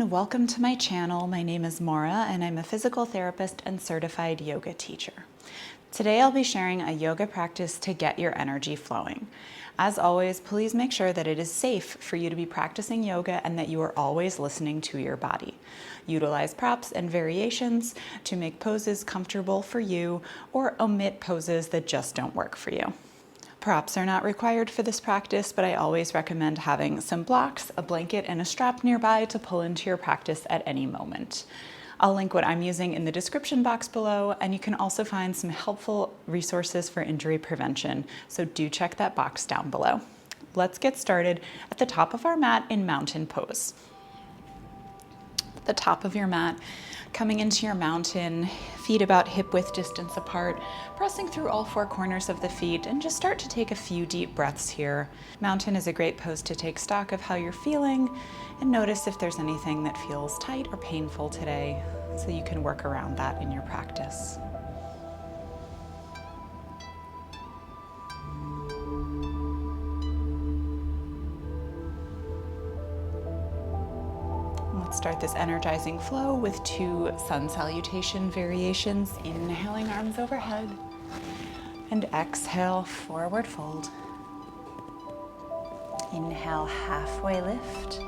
everyone, welcome to my channel. My name is Maura and I'm a physical therapist and certified yoga teacher. Today I'll be sharing a yoga practice to get your energy flowing. As always, please make sure that it is safe for you to be practicing yoga and that you are always listening to your body. Utilize props and variations to make poses comfortable for you or omit poses that just don't work for you. Props are not required for this practice, but I always recommend having some blocks, a blanket, and a strap nearby to pull into your practice at any moment. I'll link what I'm using in the description box below, and you can also find some helpful resources for injury prevention, so do check that box down below. Let's get started at the top of our mat in mountain pose. The top of your mat, coming into your mountain, feet about hip width distance apart, pressing through all four corners of the feet, and just start to take a few deep breaths here. Mountain is a great pose to take stock of how you're feeling and notice if there's anything that feels tight or painful today, so you can work around that in your practice. Let's start this energizing flow with 2 sun salutation variations. Inhaling, arms overhead, and exhale, forward fold. Inhale, halfway lift.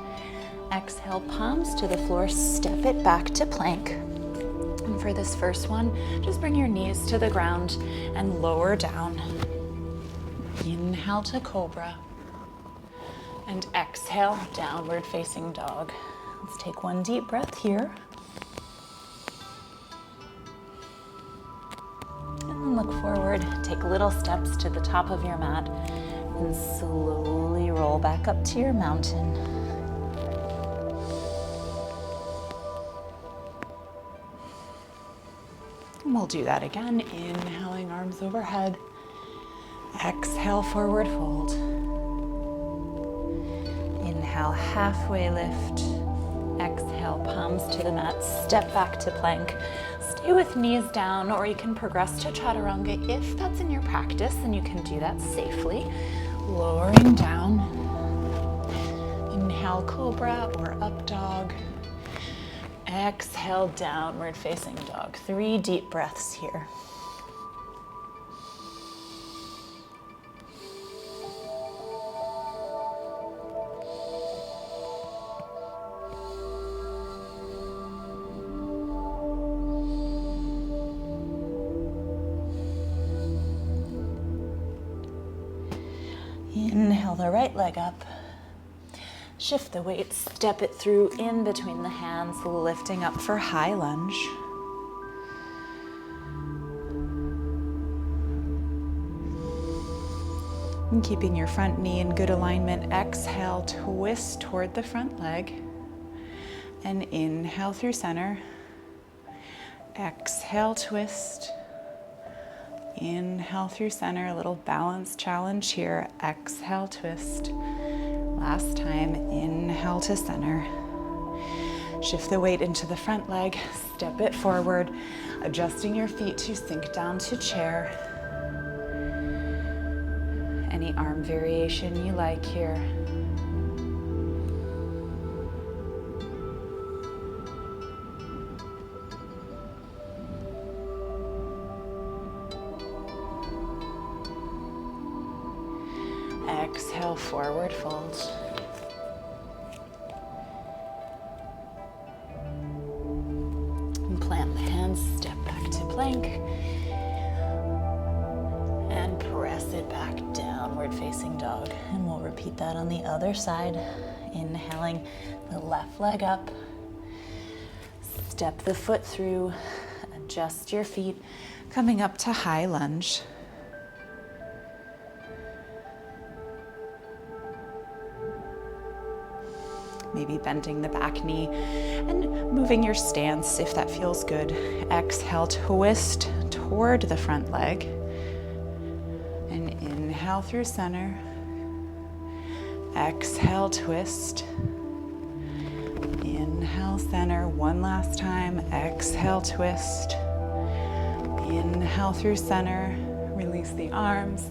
Exhale, palms to the floor, step it back to plank. And for this first one, just bring your knees to the ground and lower down. Inhale to cobra. And exhale, downward facing dog. Let's take one deep breath here. And look forward, take little steps to the top of your mat and slowly roll back up to your mountain. And we'll do that again, inhaling, arms overhead. Exhale, forward fold. Inhale, halfway lift. Exhale, palms to the mat, step back to plank. Stay with knees down, or you can progress to chaturanga if that's in your practice, and you can do that safely. Lowering down. Inhale, cobra or up dog. Exhale, downward facing dog. 3 deep breaths here. Inhale the right leg up. Shift the weight, step it through in between the hands, lifting up for high lunge. And keeping your front knee in good alignment, exhale, twist toward the front leg. And inhale through center. Exhale, twist. Inhale through center, a little balance challenge here. Exhale, twist. Last time, inhale to center. Shift the weight into the front leg, step it forward, adjusting your feet to sink down to chair. Any arm variation you like here. Exhale, forward fold. And plant the hands, step back to plank. And press it back, downward facing dog. And we'll repeat that on the other side. Inhaling the left leg up. Step the foot through, adjust your feet, coming up to high lunge. Maybe bending the back knee and moving your stance if that feels good. Exhale, twist toward the front leg. And inhale through center. Exhale, twist. Inhale, center. One last time. Exhale, twist. Inhale through center. Release the arms.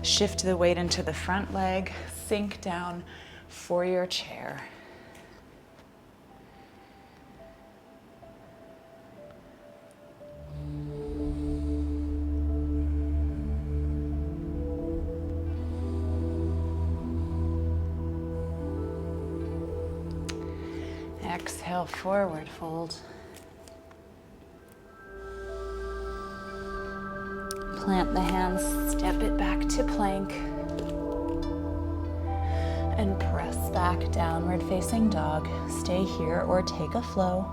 Shift the weight into the front leg. Sink down for your chair. Exhale, forward fold. Plant the hands, step it back to plank. And press back, downward facing dog. Stay here or take a flow.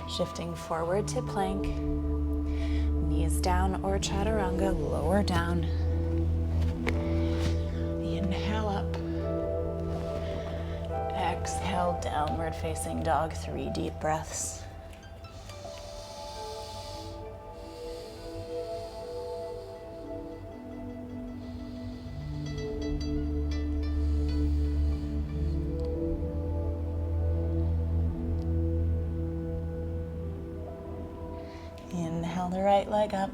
Shifting forward to plank. Knees down or chaturanga, lower down. Inhale up. Exhale, downward facing dog, 3 deep breaths. Inhale the right leg up.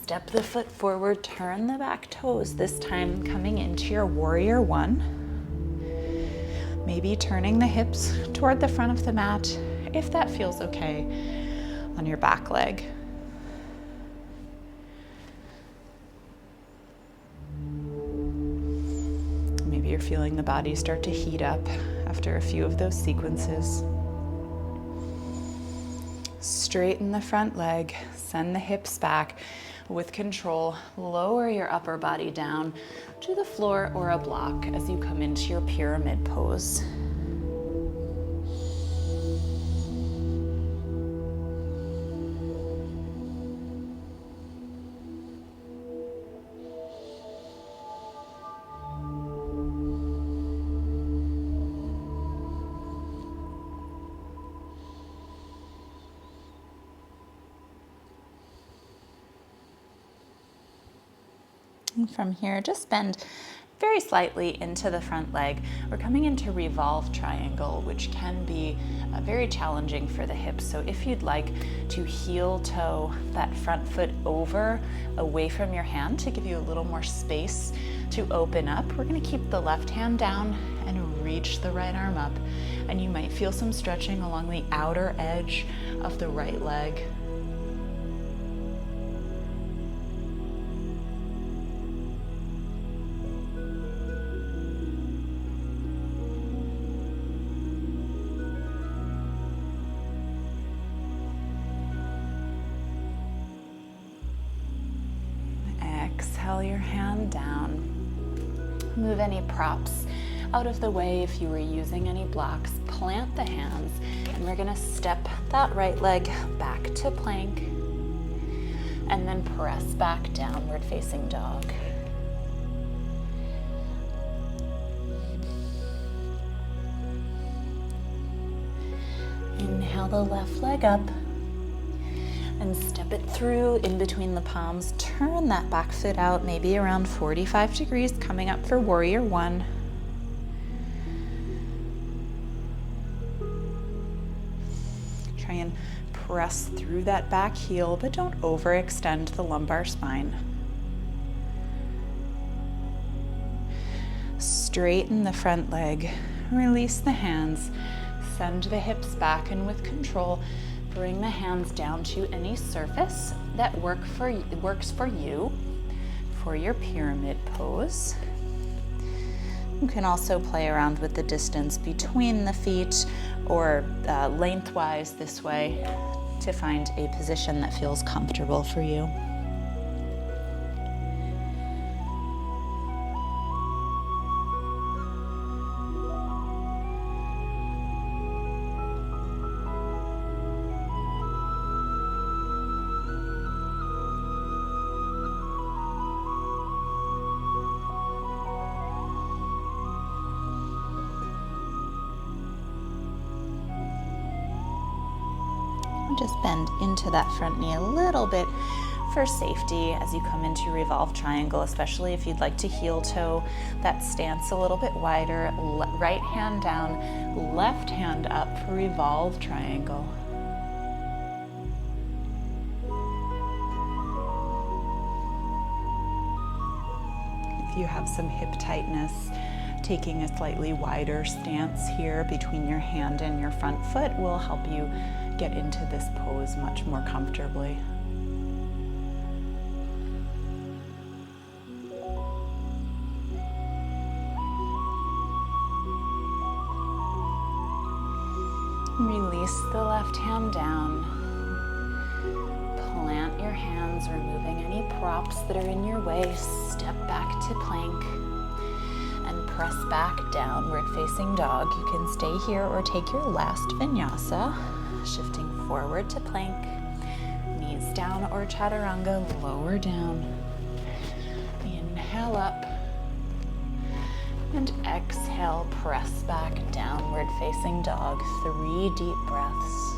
Step the foot forward, turn the back toes, this time coming into your warrior one. Maybe turning the hips toward the front of the mat, if that feels okay, on your back leg. Maybe you're feeling the body start to heat up after a few of those sequences. Straighten the front leg, send the hips back. With control, lower your upper body down to the floor or a block as you come into your pyramid pose. And from here, just bend very slightly into the front leg. We're coming into revolve triangle, which can be very challenging for the hips. So if you'd like to heel toe that front foot over, away from your hand to give you a little more space to open up, we're gonna keep the left hand down and reach the right arm up. And you might feel some stretching along the outer edge of the right leg. Exhale your hand down. Move any props out of the way if you were using any blocks. Plant the hands, and we're gonna step that right leg back to plank, and then press back, downward facing dog. Inhale the left leg up. And step it through in between the palms. Turn that back foot out, maybe around 45 degrees, coming up for warrior one. Try and press through that back heel, but don't overextend the lumbar spine. Straighten the front leg, release the hands, send the hips back, and with control, bring the hands down to any surface that works for you for your pyramid pose. You can also play around with the distance between the feet or lengthwise this way to find a position that feels comfortable for you. Just bend into that front knee a little bit for safety as you come into revolve triangle, especially if you'd like to heel toe that stance a little bit wider. Right hand down, left hand up for revolve triangle. If you have some hip tightness, taking a slightly wider stance here between your hand and your front foot will help you get into this pose much more comfortably. Release the left hand down. Plant your hands, removing any props that are in your way. Step back to plank and press back, downward facing dog. You can stay here or take your last vinyasa, shifting forward to plank. Knees down or chaturanga, lower down. Inhale up. And exhale, press back, downward facing dog. 3 deep breaths.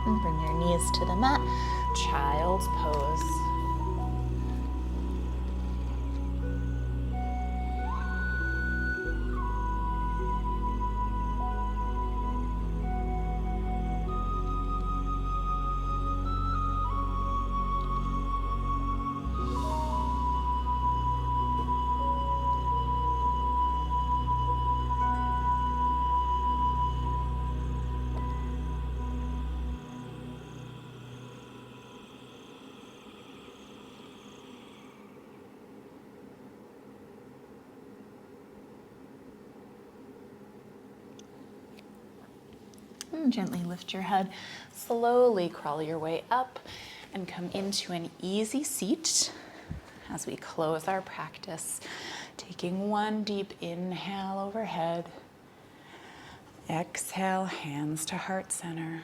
And bring your knees to the mat, child's pose. And gently lift your head, slowly crawl your way up and come into an easy seat as we close our practice. Taking 1 deep inhale overhead. Exhale, hands to heart center.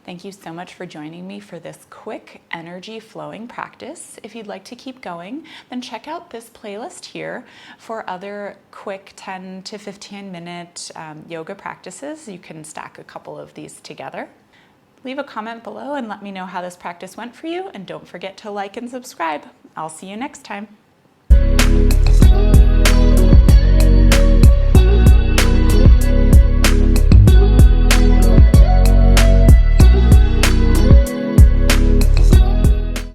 Thank you so much for joining me for this quick energy flowing practice. If you'd like to keep going, then check out this playlist here for other quick 10 to 15 minute yoga practices. You can stack a couple of these together. Leave a comment below and let me know how this practice went for you, and don't forget to like and subscribe. I'll see you next time.